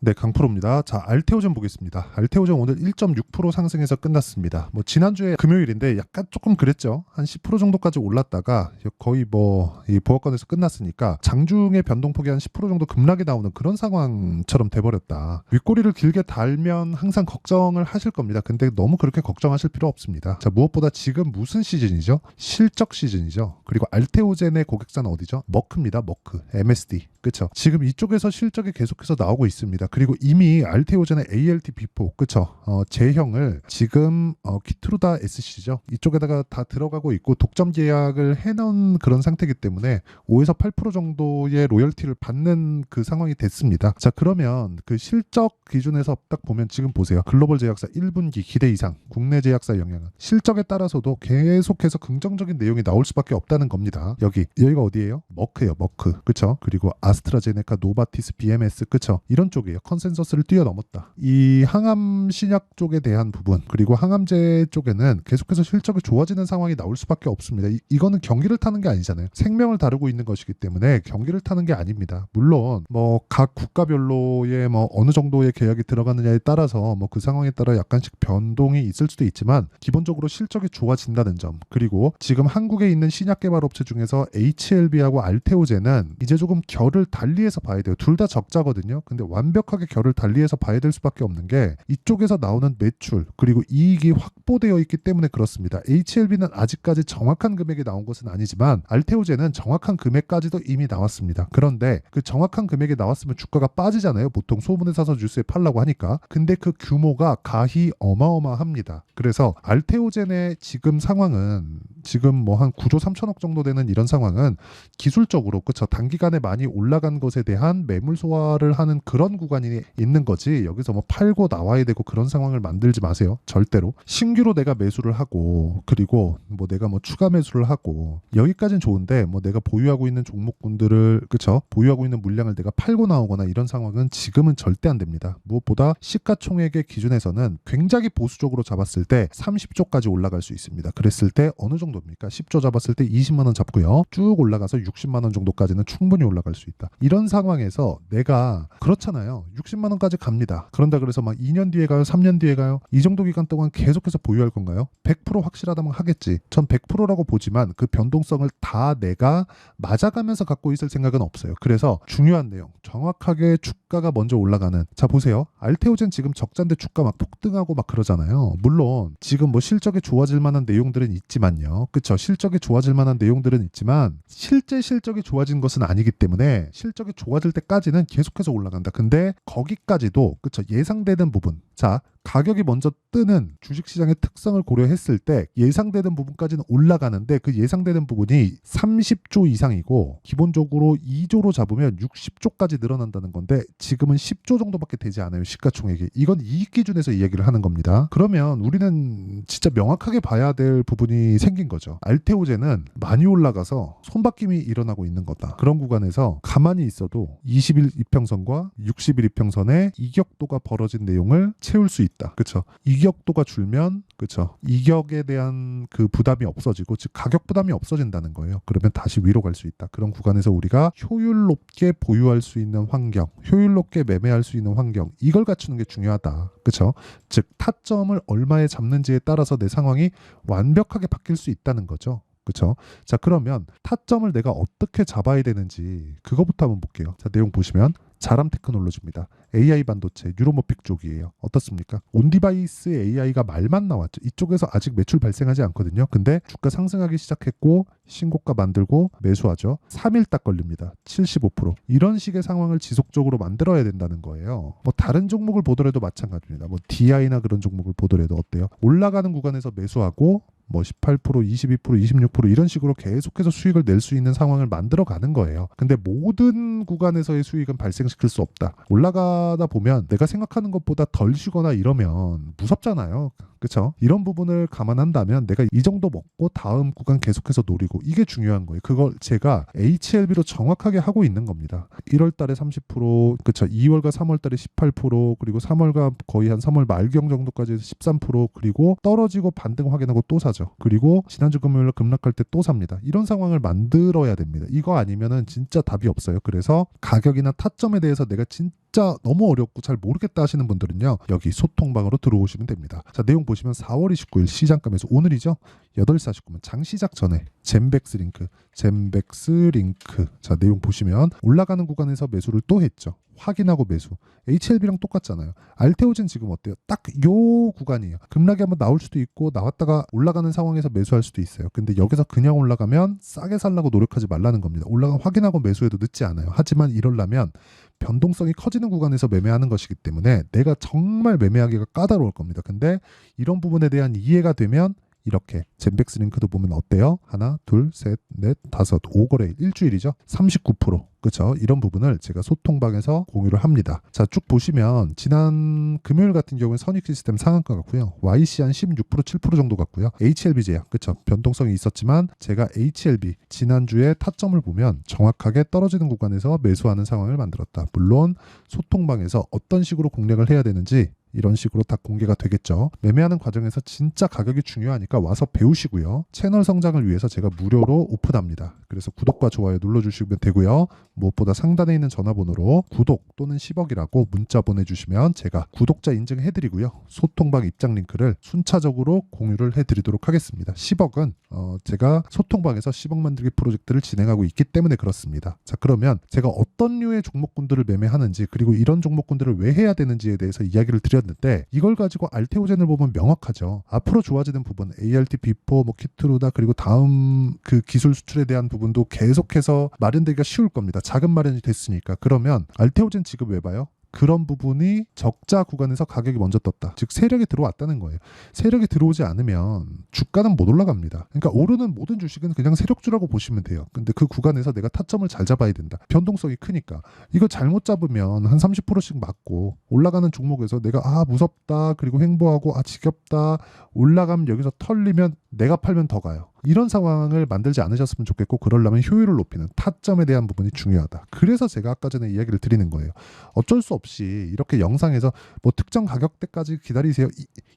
네, 강프로입니다. 자, 알테오젠 보겠습니다. 알테오젠 오늘 1.6% 상승해서 끝났습니다. 지난주에 금요일인데 약간 조금 그랬죠. 한 10% 정도까지 올랐다가 거의 이 보합권에서 끝났으니까 장중에 변동폭이 한 10% 정도 급락이 나오는 그런 상황처럼 돼버렸다. 윗꼬리를 길게 달면 항상 걱정을 하실 겁니다. 근데 너무 그렇게 걱정하실 필요 없습니다. 자, 무엇보다 지금 무슨 시즌이죠? 실적 시즌이죠. 그리고 알테오젠의 고객사는 어디죠? 머크입니다. 머크, MSD. 그쵸? 지금 이쪽에서 실적이 계속해서 나오고 있습니다. 그리고 이미 알테오젠의 ALT-B4, 그쵸? 제형을 지금 키트루다 SC죠. 이쪽에다가 다 들어가고 있고 독점 계약을 해놓은 그런 상태이기 때문에 5에서 8% 정도의 로열티를 받는 그 상황이 됐습니다. 자, 그러면 그 실적 기준에서 딱 보면 지금 보세요. 글로벌 제약사 1분기 기대 이상, 국내 제약사 영향은 실적에 따라서도 계속해서 긍정적인 내용이 나올 수밖에 없다는 겁니다. 여기가 어디예요? 머크예요. 머크. 그쵸? 그리고 아스트라제네카, 노바티스, BMS, 그쵸? 이런 쪽이에요. 컨센서스를 뛰어넘었다. 이 항암 신약 쪽에 대한 부분, 그리고 항암제 쪽에는 계속해서 실적이 좋아지는 상황이 나올 수밖에 없습니다. 이거는 경기를 타는 게 아니잖아요. 생명을 다루고 있는 것이기 때문에 경기를 타는 게 아닙니다. 물론 각 국가별로의 어느 정도의 계약이 들어가느냐에 따라서 그 상황에 따라 약간씩 변동이 있을 수도 있지만 기본적으로 실적이 좋아진다는 점, 그리고 지금 한국에 있는 신약 개발 업체 중에서 HLB하고 알테오젠은 이제 조금 결을 달리해서 봐야 돼요. 둘 다 적자거든요. 근데 완벽하게 결을 달리해서 봐야 될 수밖에 없는 게 이쪽에서 나오는 매출 그리고 이익이 확보되어 있기 때문에 그렇습니다. HLB는 아직까지 정확한 금액이 나온 것은 아니지만 알테오젠은 정확한 금액까지도 이미 나왔습니다. 그런데 그 정확한 금액이 나왔으면 주가가 빠지잖아요. 보통 소문에 사서 뉴스에 팔라고 하니까. 근데 그 규모가 가히 어마어마합니다. 그래서 알테오젠의 지금 상황은 지금 한 9조 3천억 정도 되는 이런 상황은 기술적으로 그쵸, 단기간에 많이 올라간 것에 대한 매물 소화를 하는 그런 구간이 있는 거지, 여기서 팔고 나와야 되고 그런 상황을 만들지 마세요. 절대로. 신규로 내가 매수를 하고 그리고 내가 추가 매수를 하고 여기까지는 좋은데 내가 보유하고 있는 종목군들을 그쵸, 보유하고 있는 물량을 내가 팔고 나오거나 이런 상황은 지금은 절대 안 됩니다. 무엇보다 시가총액의 기준에서는 굉장히 보수적으로 잡았을 때 30조까지 올라갈 수 있습니다. 그랬을 때 어느 정도입니까? 10조 잡았을 때 20만 원 잡고요. 쭉 올라가서 60만 원 정도까지는 충분히 올라갈 수 있다. 이런 상황에서 내가 그렇잖아요. 60만 원까지 갑니다. 그런다 그래서 2년 뒤에 가요? 3년 뒤에 가요? 이 정도 기간 동안 계속해서 보유할 건가요? 100% 확실하다면 하겠지. 전 100%라고 보지만 그 변동성을 다 내가 맞아가면서 갖고 있을 생각은 없어요. 그래서 중요한 내용, 정확하게 주가가 먼저 올라가는. 자, 보세요. 알테오젠 지금 적자인데 주가 폭등하고 그러잖아요. 물론 지금 실적이 좋아질 만한 내용들은 있지만요. 그쵸? 실적이 좋아질 만한 내용들은 있지만 실제 실적이 좋아진 것은 아니기 때문에 실적이 좋아질 때까지는 계속해서 올라간다. 근데 거기까지도 그쵸, 예상되는 부분. 자, 가격이 먼저 뜨는 주식시장의 특성을 고려했을 때 예상되는 부분까지는 올라가는데 그 예상되는 부분이 30조 이상이고 기본적으로 2조로 잡으면 60조까지 늘어난다는 건데 지금은 10조 정도밖에 되지 않아요. 시가총액이. 이건 이익 기준에서 이야기를 하는 겁니다. 그러면 우리는 진짜 명확하게 봐야 될 부분이 생긴 거죠. 알테오젠은 많이 올라가서 손바뀜이 일어나고 있는 거다. 그런 구간에서 가만히 있어도 20일 이평선과 60일 이평선의 이격도가 벌어진 내용을 채울 수 있다. 그쵸? 이격도가 줄면 그쵸, 이격에 대한 그 부담이 없어지고 즉 가격 부담이 없어진다는 거예요. 그러면 다시 위로 갈 수 있다. 그런 구간에서 우리가 효율 높게 보유할 수 있는 환경, 효율 높게 매매할 수 있는 환경, 이걸 갖추는 게 중요하다. 그쵸? 즉 타점을 얼마에 잡는지에 따라서 내 상황이 완벽하게 바뀔 수 있다는 거죠. 그렇죠? 자, 그러면 타점을 내가 어떻게 잡아야 되는지 그거부터 한번 볼게요. 자, 내용 보시면 자람 테크놀로지입니다. AI 반도체, 뉴로모픽 쪽이에요. 어떻습니까? 온디바이스 AI가 말만 나왔죠. 이쪽에서 아직 매출 발생하지 않거든요. 근데 주가 상승하기 시작했고 신고가 만들고 매수하죠. 3일 딱 걸립니다. 75%. 이런 식의 상황을 지속적으로 만들어야 된다는 거예요. 다른 종목을 보더라도 마찬가지입니다. DI나 그런 종목을 보더라도 어때요? 올라가는 구간에서 매수하고 18%, 22%, 26% 이런 식으로 계속해서 수익을 낼 수 있는 상황을 만들어 가는 거예요. 근데 모든 구간에서의 수익은 발생시킬 수 없다. 올라가다 보면 내가 생각하는 것보다 덜 쉬거나 이러면 무섭잖아요. 그렇죠? 이런 부분을 감안한다면 내가 이 정도 먹고 다음 구간 계속해서 노리고, 이게 중요한 거예요. 그걸 제가 HLB로 정확하게 하고 있는 겁니다. 1월 달에 30%, 그렇죠? 2월과 3월 달에 18%, 그리고 3월과 거의 한 3월 말경 정도까지 13%, 그리고 떨어지고 반등 확인하고 또 사죠. 그리고 지난주 금요일 급락할 때 또 삽니다. 이런 상황을 만들어야 됩니다. 이거 아니면은 진짜 답이 없어요. 그래서 가격이나 타점에 대해서 내가 진짜 진짜 너무 어렵고 잘 모르겠다 하시는 분들은요, 여기 소통방으로 들어오시면 됩니다. 자, 내용 보시면 4월 29일 시장가 매수 오늘이죠. 8시 49분 장 시작 전에 젠백스 링크. 자, 내용 보시면 올라가는 구간에서 매수를 또 했죠. 확인하고 매수. HLB랑 똑같잖아요. 알테오젠 지금 어때요? 딱 요 구간이에요. 급락이 한번 나올 수도 있고 나왔다가 올라가는 상황에서 매수할 수도 있어요. 근데 여기서 그냥 올라가면 싸게 살라고 노력하지 말라는 겁니다. 올라가 확인하고 매수해도 늦지 않아요. 하지만 이러려면 변동성이 커지는 구간에서 매매하는 것이기 때문에 내가 정말 매매하기가 까다로울 겁니다. 근데 이런 부분에 대한 이해가 되면 이렇게 젠백스 링크도 보면 어때요? 하나, 둘, 셋, 넷, 다섯, 5거래 일주일이죠. 39%. 그렇죠? 이런 부분을 제가 소통방에서 공유를 합니다. 자, 쭉 보시면 지난 금요일 같은 경우는 선익 시스템 상한가 같고요. YC 한 16%, 7% 정도 같고요. HLB 제약, 그렇죠? 변동성이 있었지만 제가 HLB 지난주에 타점을 보면 정확하게 떨어지는 구간에서 매수하는 상황을 만들었다. 물론 소통방에서 어떤 식으로 공략을 해야 되는지 이런 식으로 다 공개가 되겠죠. 매매하는 과정에서 진짜 가격이 중요하니까 와서 배우시고요. 채널 성장을 위해서 제가 무료로 오픈합니다. 그래서 구독과 좋아요 눌러주시면 되고요. 무엇보다 상단에 있는 전화번호로 구독 또는 10억이라고 문자 보내주시면 제가 구독자 인증해드리고요. 소통방 입장 링크를 순차적으로 공유를 해드리도록 하겠습니다. 10억은 제가 소통방에서 10억 만들기 프로젝트를 진행하고 있기 때문에 그렇습니다. 자, 그러면 제가 어떤 류의 종목군들을 매매하는지 그리고 이런 종목군들을 왜 해야 되는지에 대해서 이야기를 드렸는데 이걸 가지고 알테오젠을 보면 명확하죠. 앞으로 좋아지는 부분 ART, 비포, 키트루다 그리고 다음 그 기술 수출에 대한 부분도 계속해서 마련되기가 쉬울 겁니다. 자금 마련이 됐으니까. 그러면 알테오젠 지금 왜 봐요? 그런 부분이 적자 구간에서 가격이 먼저 떴다. 즉 세력이 들어왔다는 거예요. 세력이 들어오지 않으면 주가는 못 올라갑니다. 그러니까 오르는 모든 주식은 그냥 세력주라고 보시면 돼요. 근데 그 구간에서 내가 타점을 잘 잡아야 된다. 변동성이 크니까. 이거 잘못 잡으면 한 30%씩 맞고 올라가는 종목에서 내가 무섭다 그리고 횡보하고 지겹다 올라가면 여기서 털리면 내가 팔면 더 가요. 이런 상황을 만들지 않으셨으면 좋겠고 그러려면 효율을 높이는 타점에 대한 부분이 중요하다. 그래서 제가 아까 전에 이야기를 드리는 거예요. 어쩔 수 없이 이렇게 영상에서 뭐 특정 가격대까지 기다리세요.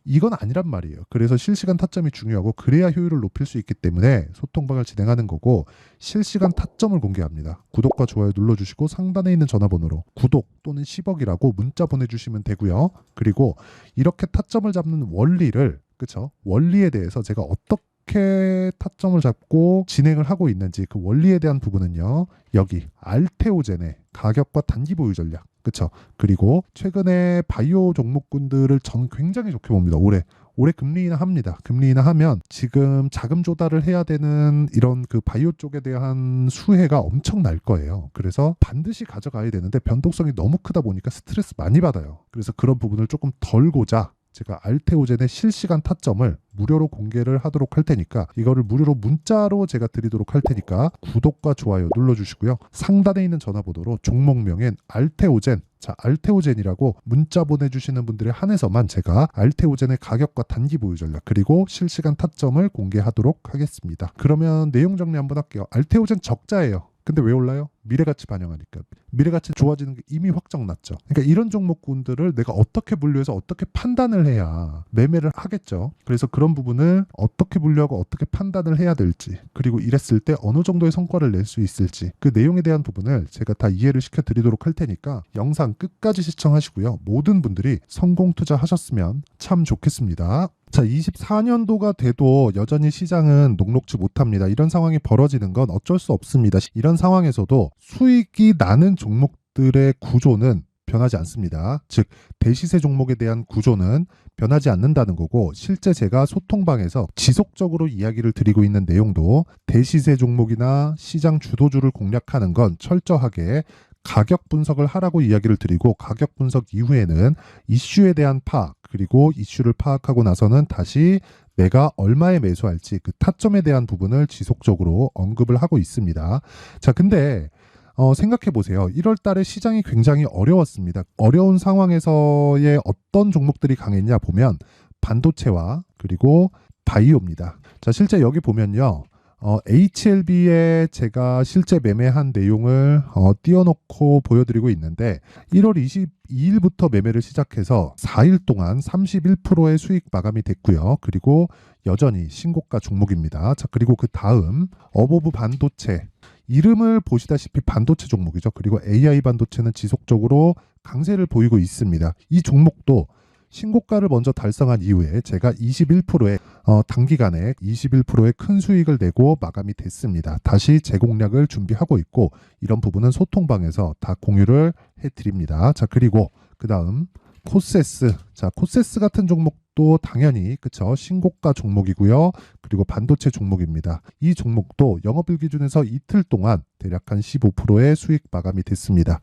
이건 아니란 말이에요. 그래서 실시간 타점이 중요하고 그래야 효율을 높일 수 있기 때문에 소통방을 진행하는 거고 실시간 타점을 공개합니다. 구독과 좋아요 눌러주시고 상단에 있는 전화번호로 구독 또는 10억이라고 문자 보내주시면 되고요. 그리고 이렇게 타점을 잡는 원리를 그쵸? 원리에 대해서 제가 어떻게 타점을 잡고 진행을 하고 있는지 그 원리에 대한 부분은요. 여기 알테오젠의 가격과 단기 보유 전략. 그쵸? 그리고 최근에 바이오 종목군들을 전 굉장히 좋게 봅니다. 올해 금리 인하 합니다. 금리 인하 하면 지금 자금 조달을 해야 되는 이런 그 바이오 쪽에 대한 수혜가 엄청 날 거예요. 그래서 반드시 가져가야 되는데 변동성이 너무 크다 보니까 스트레스 많이 받아요. 그래서 그런 부분을 조금 덜고자 제가 알테오젠의 실시간 타점을 무료로 공개를 하도록 할 테니까 이거를 무료로 문자로 제가 드리도록 할 테니까 구독과 좋아요 눌러주시고요. 상단에 있는 전화번호로 종목명엔 알테오젠 알테오젠이라고 문자 보내주시는 분들에 한해서만 제가 알테오젠의 가격과 단기 보유 전략 그리고 실시간 타점을 공개하도록 하겠습니다. 그러면 내용 정리 한번 할게요. 알테오젠 적자예요. 근데 왜 올라요? 미래가치 반영하니까. 미래가치 좋아지는 게 이미 확정 났죠. 그러니까 이런 종목군들을 내가 어떻게 분류해서 어떻게 판단을 해야 매매를 하겠죠. 그래서 그런 부분을 어떻게 분류하고 어떻게 판단을 해야 될지 그리고 이랬을 때 어느 정도의 성과를 낼 수 있을지 그 내용에 대한 부분을 제가 다 이해를 시켜드리도록 할 테니까 영상 끝까지 시청하시고요. 모든 분들이 성공 투자하셨으면 참 좋겠습니다. 자, 24년도가 돼도 여전히 시장은 녹록지 못합니다. 이런 상황이 벌어지는 건 어쩔 수 없습니다. 이런 상황에서도 수익이 나는 종목들의 구조는 변하지 않습니다. 즉 대시세 종목에 대한 구조는 변하지 않는다는 거고 실제 제가 소통방에서 지속적으로 이야기를 드리고 있는 내용도 대시세 종목이나 시장 주도주를 공략하는 건 철저하게 가격 분석을 하라고 이야기를 드리고 가격 분석 이후에는 이슈에 대한 파악 그리고 이슈를 파악하고 나서는 다시 내가 얼마에 매수할지 그 타점에 대한 부분을 지속적으로 언급을 하고 있습니다. 자, 근데 생각해 보세요. 1월 달에 시장이 굉장히 어려웠습니다. 어려운 상황에서의 어떤 종목들이 강했냐 보면 반도체와 그리고 바이오입니다. 자, 실제 여기 보면요. HLB에 제가 실제 매매한 내용을 띄워놓고 보여드리고 있는데 1월 22일부터 매매를 시작해서 4일 동안 31%의 수익 마감이 됐고요. 그리고 여전히 신고가 종목입니다. 자, 그리고 그 다음 어보브 반도체 이름을 보시다시피 반도체 종목이죠. 그리고 AI 반도체는 지속적으로 강세를 보이고 있습니다. 이 종목도 신고가를 먼저 달성한 이후에 제가 21%의 단기간에 21%의 큰 수익을 내고 마감이 됐습니다. 다시 재공략을 준비하고 있고 이런 부분은 소통방에서 다 공유를 해드립니다. 자, 그리고 그 다음 코세스. 자, 코세스 같은 종목도 당연히 그쵸, 신고가 종목이고요. 그리고 반도체 종목입니다. 이 종목도 영업일 기준에서 이틀 동안 대략 한 15%의 수익 마감이 됐습니다.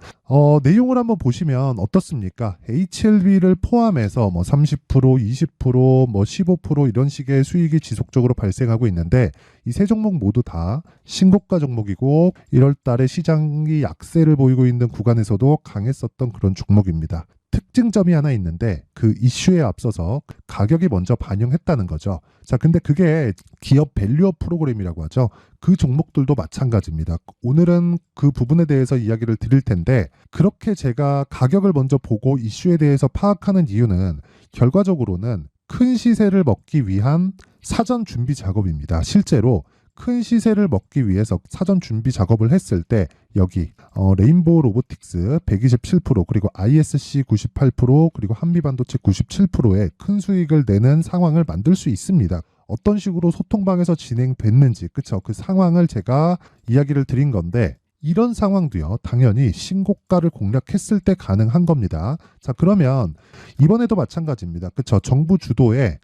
내용을 한번 보시면 어떻습니까? HLB를 포함해서 뭐 30%, 20%, 뭐 15% 이런 식의 수익이 지속적으로 발생하고 있는데 이 세 종목 모두 다 신고가 종목이고 1월 달에 시장이 약세를 보이고 있는 구간에서도 강했었던 그런 종목입니다. 특징점이 하나 있는데 그 이슈에 앞서서 가격이 먼저 반영했다는 거죠. 자, 근데 그게 기업 밸류업 프로그램이라고 하죠. 그 종목들도 마찬가지입니다. 오늘은 그 부분에 대해서 이야기를 드릴 텐데 그렇게 제가 가격을 먼저 보고 이슈에 대해서 파악하는 이유는 결과적으로는 큰 시세를 먹기 위한 사전 준비 작업입니다. 실제로 큰 시세를 먹기 위해서 사전 준비 작업을 했을 때 여기 레인보우 로보틱스 127% 그리고 ISC 98% 그리고 한미반도체 97%의 큰 수익을 내는 상황을 만들 수 있습니다. 어떤 식으로 소통방에서 진행됐는지 그쵸? 그 상황을 제가 이야기를 드린 건데 이런 상황도요 당연히 신고가를 공략했을 때 가능한 겁니다. 자, 그러면 이번에도 마찬가지입니다. 그쵸? 정부 주도의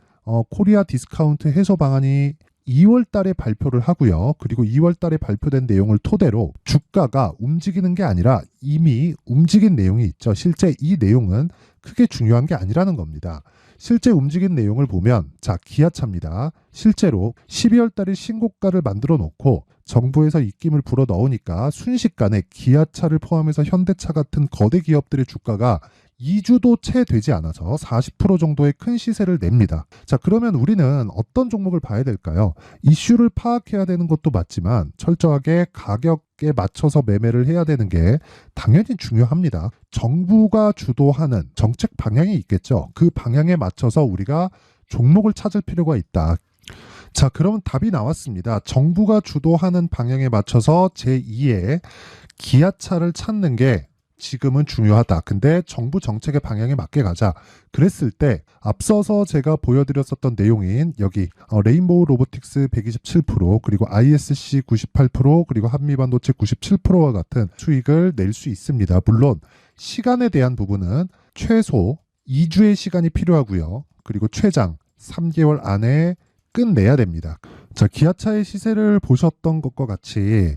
코리아 디스카운트 해소 방안이 2월 달에 발표를 하고요. 그리고 2월 달에 발표된 내용을 토대로 주가가 움직이는 게 아니라 이미 움직인 내용이 있죠. 실제 이 내용은 크게 중요한 게 아니라는 겁니다. 실제 움직인 내용을 보면 자, 기아차입니다. 실제로 12월 달에 신고가를 만들어 놓고 정부에서 입김을 불어 넣으니까 순식간에 기아차를 포함해서 현대차 같은 거대 기업들의 주가가 2주도 채 되지 않아서 40% 정도의 큰 시세를 냅니다. 자, 그러면 우리는 어떤 종목을 봐야 될까요? 이슈를 파악해야 되는 것도 맞지만 철저하게 가격에 맞춰서 매매를 해야 되는 게 당연히 중요합니다. 정부가 주도하는 정책 방향이 있겠죠. 그 방향에 맞춰서 우리가 종목을 찾을 필요가 있다. 자, 그러면 답이 나왔습니다. 정부가 주도하는 방향에 맞춰서 제2의 기아차를 찾는 게 지금은 중요하다. 근데 정부 정책의 방향에 맞게 가자. 그랬을 때 앞서서 제가 보여드렸었던 내용인 여기 레인보우 로보틱스 127% 그리고 ISC 98% 그리고 한미반도체 97%와 같은 수익을 낼 수 있습니다. 물론 시간에 대한 부분은 최소 2주의 시간이 필요하고요. 그리고 최장 3개월 안에 끝내야 됩니다. 자, 기아차의 시세를 보셨던 것과 같이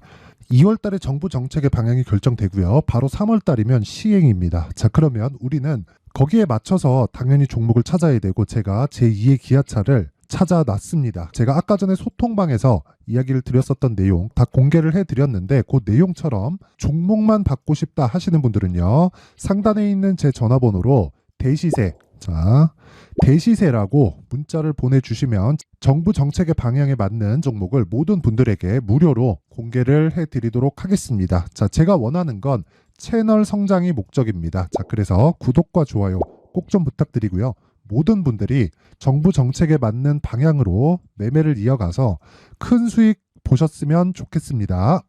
2월 달에 정부 정책의 방향이 결정되고요. 바로 3월 달이면 시행입니다. 자, 그러면 우리는 거기에 맞춰서 당연히 종목을 찾아야 되고 제가 제2의 기아차를 찾아놨습니다. 제가 아까 전에 소통방에서 이야기를 드렸었던 내용 다 공개를 해드렸는데 그 내용처럼 종목만 받고 싶다 하시는 분들은요. 상단에 있는 제 전화번호로 대시세, 자, 대시세라고 문자를 보내주시면 정부 정책의 방향에 맞는 종목을 모든 분들에게 무료로 공개를 해드리도록 하겠습니다. 자, 제가 원하는 건 채널 성장이 목적입니다. 자, 그래서 구독과 좋아요 꼭 좀 부탁드리고요. 모든 분들이 정부 정책에 맞는 방향으로 매매를 이어가서 큰 수익 보셨으면 좋겠습니다.